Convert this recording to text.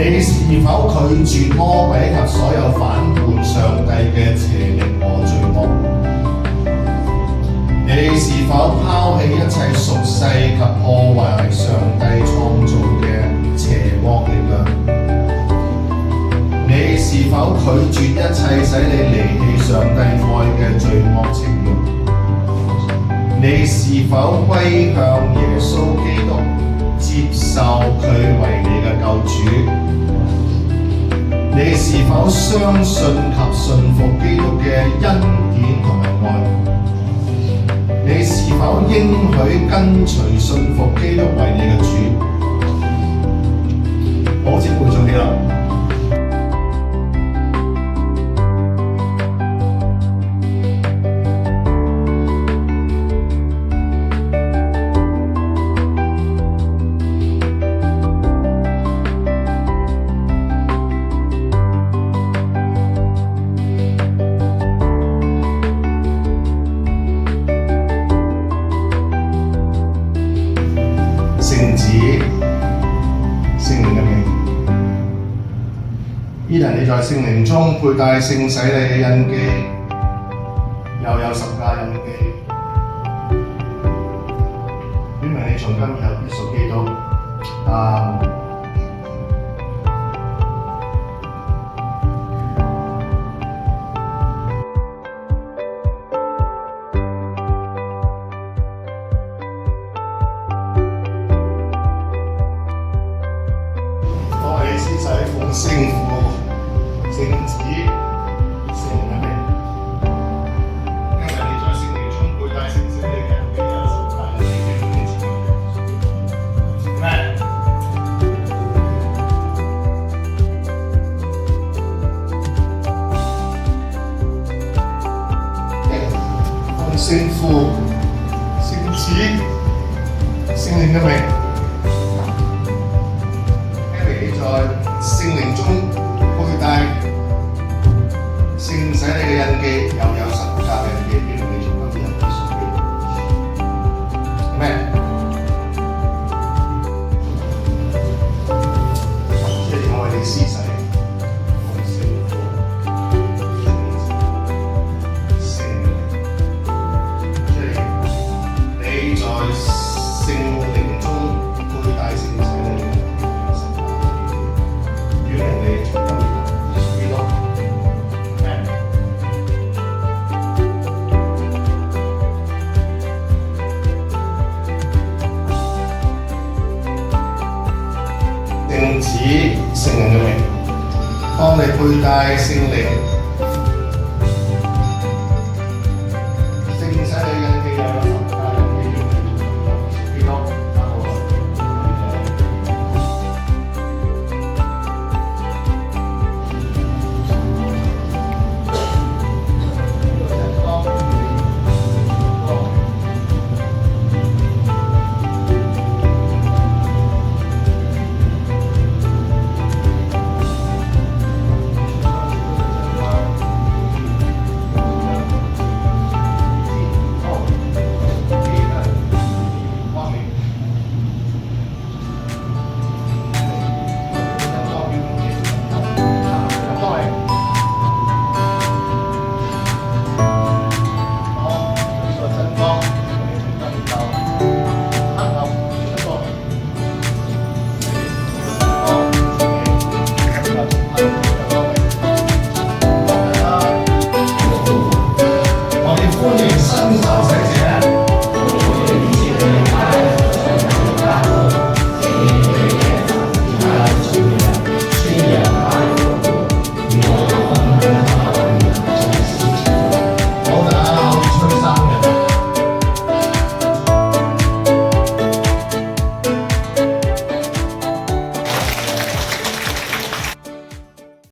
你是否拒絕魔鬼及所有反叛上帝嘅邪靈和罪惡？你是否拋棄一切屬世及破壞上帝創造嘅邪惡力量？你是否拒絕一切使你離棄上帝愛嘅罪惡情慾？你是否歸向耶穌基督，接受佢為你嘅救主？你是否相信及信服基督嘅恩典同埋愛？你是否應許跟隨信服基督為你嘅主？好，請背誦起啦。聖子、聖靈嘅名。依人你在聖靈中佩戴聖洗禮嘅印記，又有十架印記，表明你從今以後必屬基督。阿門。施洗奉聖父、聖子、聖靈嘅名，因為你在聖靈中佩戴聖洗禮嘅印記，有十架印記，表明你從今以後必屬基督。Amen。奉聖父、聖子、聖靈嘅名。在聖靈中佩戴聖洗禮嘅印記，又有十架印記，表明你從今以後必屬基督。Amen。即係我為你施洗，奉聖父、聖靈，即係你在聖靈中佩戴聖洗禮。聖子、聖靈嘅名，當你佩戴聖靈。